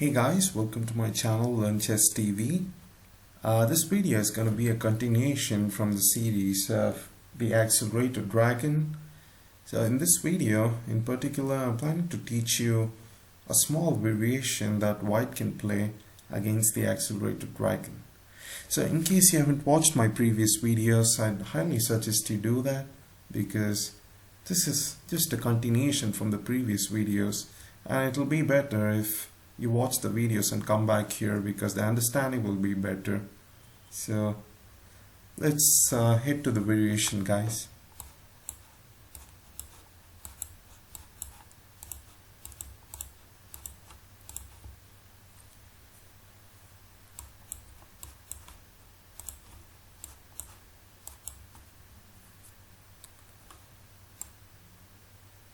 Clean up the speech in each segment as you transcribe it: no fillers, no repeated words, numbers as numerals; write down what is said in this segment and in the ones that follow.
Hey guys, welcome to my channel Learn Chess TV. This video is going to be a continuation from the series of the Accelerated Dragon. So in this video in particular, I'm planning to teach you a small variation that white can play against the Accelerated Dragon. So in case you haven't watched my previous videos, I'd highly suggest you do that, because this is just a continuation from the previous videos, and it'll be better if you watch the videos and come back here, because the understanding will be better. So let's head to the variation, guys.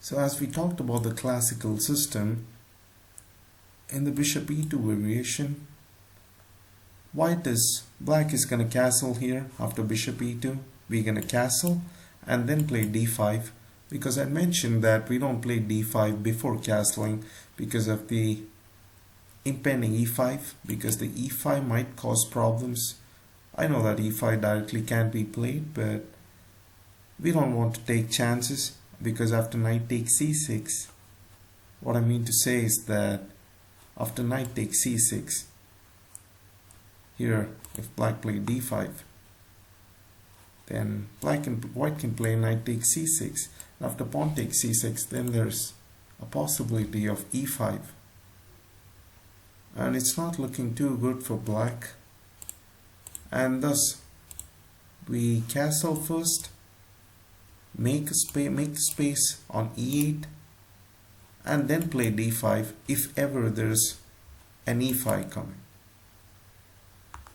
So as we talked about the classical system, in the bishop e2 variation, black is going to castle here. After bishop e2, we're going to castle and then play d5, because I mentioned that we don't play d5 before castling because of the impending e5, because the e5 might cause problems. I know that e5 directly can't be played, but we don't want to take chances, because after knight takes c6, what I mean to say is that after knight takes c6, here if black play d5, then white can play knight takes c6. After pawn takes c6, then there's a possibility of e5, and it's not looking too good for black, and thus we castle first, make space on e8, and then play d5 if ever there's an e5 coming.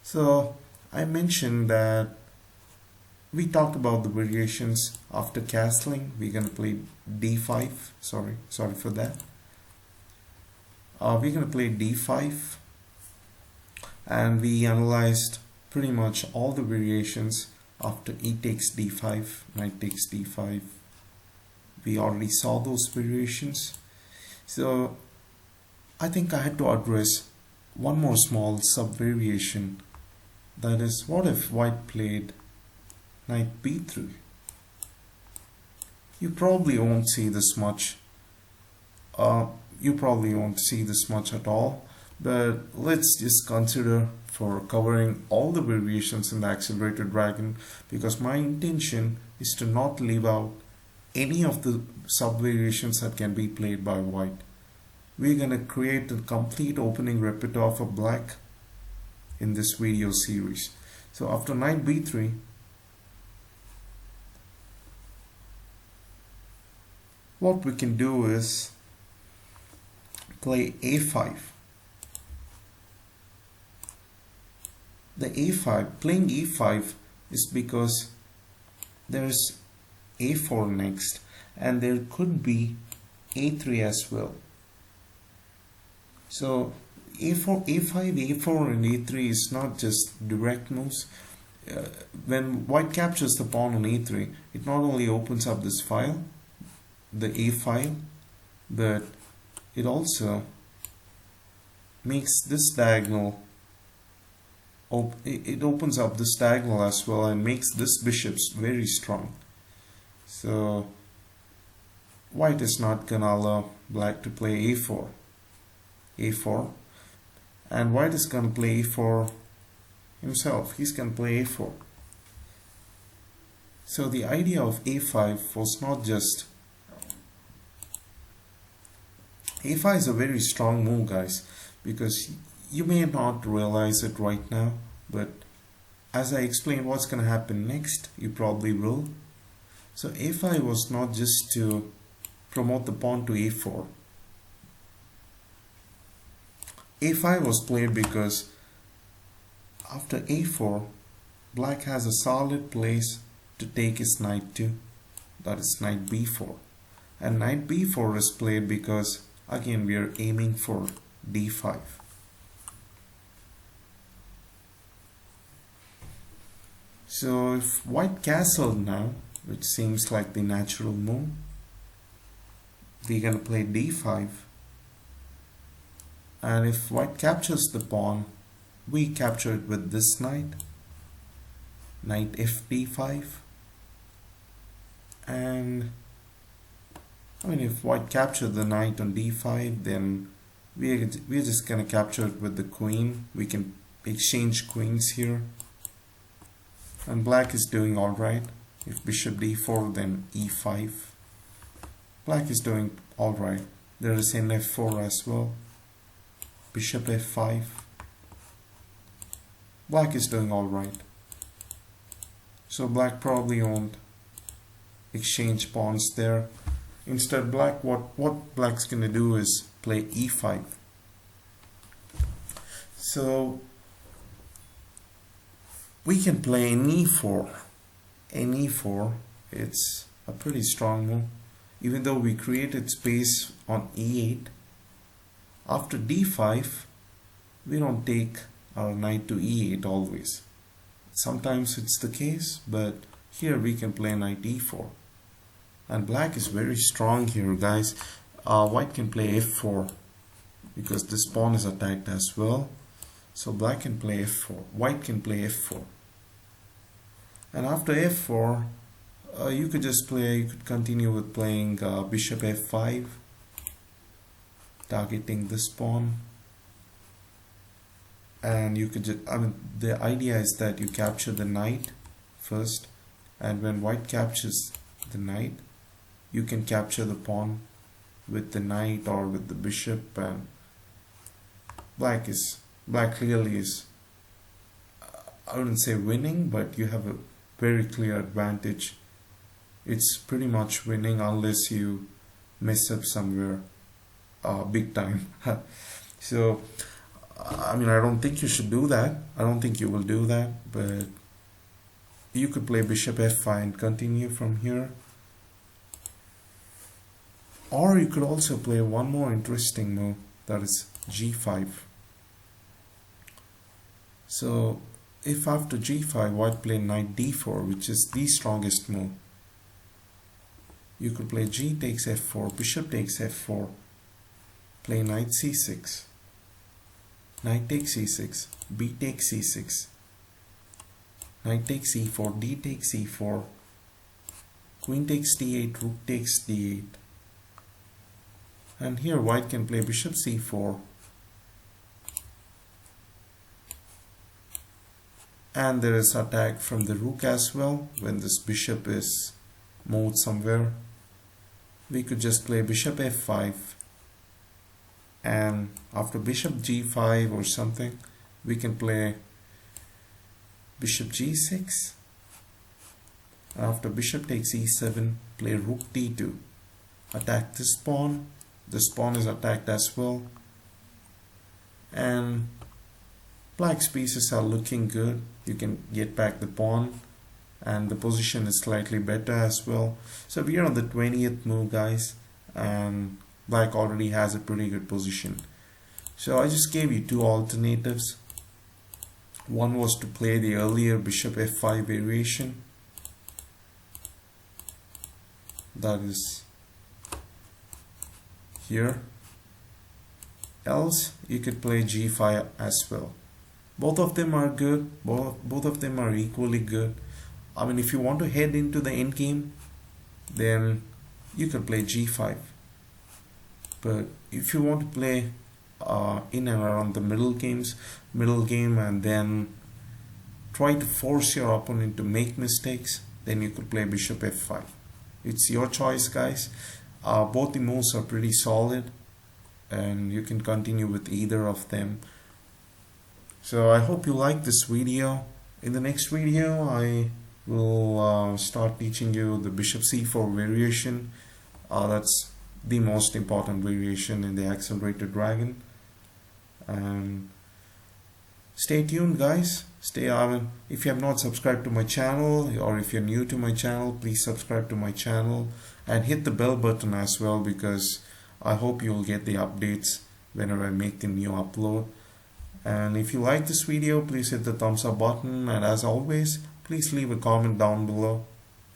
So I mentioned that we talked about the variations. After castling, we're going to play d5. Sorry for that. We're going to play d5, and we analyzed pretty much all the variations. After e takes d5, knight takes d5, we already saw those variations. So I think I had to address one more small sub-variation. That is, what if white played knight b3? You probably won't see this much. You probably won't see this much at all. But let's just consider for covering all the variations in the Accelerated Dragon, because my intention is to not leave out any of the sub-variations that can be played by white. We're going to create a complete opening repertoire for black in this video series. So after knight b3, what we can do is play a5. The playing e5 is because there's a4 next, and there could be a3 as well. So a4, a5, and a3 is not just direct moves. When white captures the pawn on a3, it not only opens up this file, the a file, but it also makes this diagonal, it opens up this diagonal as well, and makes this bishops very strong. So white is not gonna allow black to play a4, and white is gonna play a4 himself. He's gonna play a4. So the idea of a5 was not just, a5 is a very strong move, guys, because you may not realize it right now, but as I explain what's going to happen next, you probably will. So a5 was not just to promote the pawn to a4. a5 was played because after a4, black has a solid place to take his knight to, that is knight b4. And knight b4 is played because, again, we are aiming for d5. So if white castled now, which seems like the natural move, we're going to play d5, And if white captures the pawn, we capture it with this knight f d5. And if white captured the knight on d5, then we're just gonna capture it with the queen. We can exchange queens here, and black is doing all right. If bishop d4, then e5. Black is doing all right. There is an f4 as well. Bishop f5. Black is doing all right. So black probably won't exchange pawns there. Instead, black, what black's gonna do is play e5. So we can play an e4. An e4, it's a pretty strong move. Even though we created space on e8, after d5, we don't take our knight to e8 always. Sometimes it's the case, but here we can play knight e4. And black is very strong here, guys. White can play f4 because this pawn is attacked as well. So black can play f4. White can play f4. And after f4, you could continue with playing bishop f5, targeting this pawn. And you could the idea is that you capture the knight first, and when white captures the knight, you can capture the pawn with the knight or with the bishop, and black clearly is, I wouldn't say winning, but you have a very clear advantage. It's pretty much winning unless you mess up somewhere big time. So I don't think you should do that. I don't think you will do that, but you could play bishop f5 and continue from here. Or you could also play one more interesting move, that is g5. So if after g5 white play knight d4, which is the strongest move, you could play g takes f4, bishop takes f4, play knight c6, knight takes c6, b takes c6, knight takes e4, d takes e4, queen takes d8, rook takes d8. And here white can play bishop c4, and there is attack from the rook as well. When this bishop is moved somewhere, we could just play bishop f5, and after bishop g5 or something, we can play bishop g6. After bishop takes e7, play rook d2, attack this pawn. This pawn is attacked as well, and black's pieces are looking good. You can get back the pawn, and the position is slightly better as well. So we are on the 20th move, guys, and black already has a pretty good position. So I just gave you two alternatives. One was to play the earlier bishop f5 variation, that is here. Else you could play g5 as well. Both of them are good. Both of them are equally good. If you want to head into the end game, then you could play g5. But if you want to play in and around the middle game, and then try to force your opponent to make mistakes, then you could play bishop f5. It's your choice, guys. Both the moves are pretty solid, and you can continue with either of them. So I hope you like this video. In the next video, I will start teaching you the bishop c4 variation. That's the most important variation in the accelerated dragon. And stay tuned, guys. If you have not subscribed to my channel, or if you're new to my channel, please subscribe to my channel and hit the bell button as well, because I hope you'll get the updates whenever I make a new upload. And if you like this video, please hit the thumbs up button, and as always, please leave a comment down below,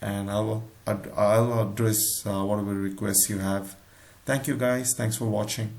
and I'll address whatever requests you have. Thank you, guys. Thanks for watching.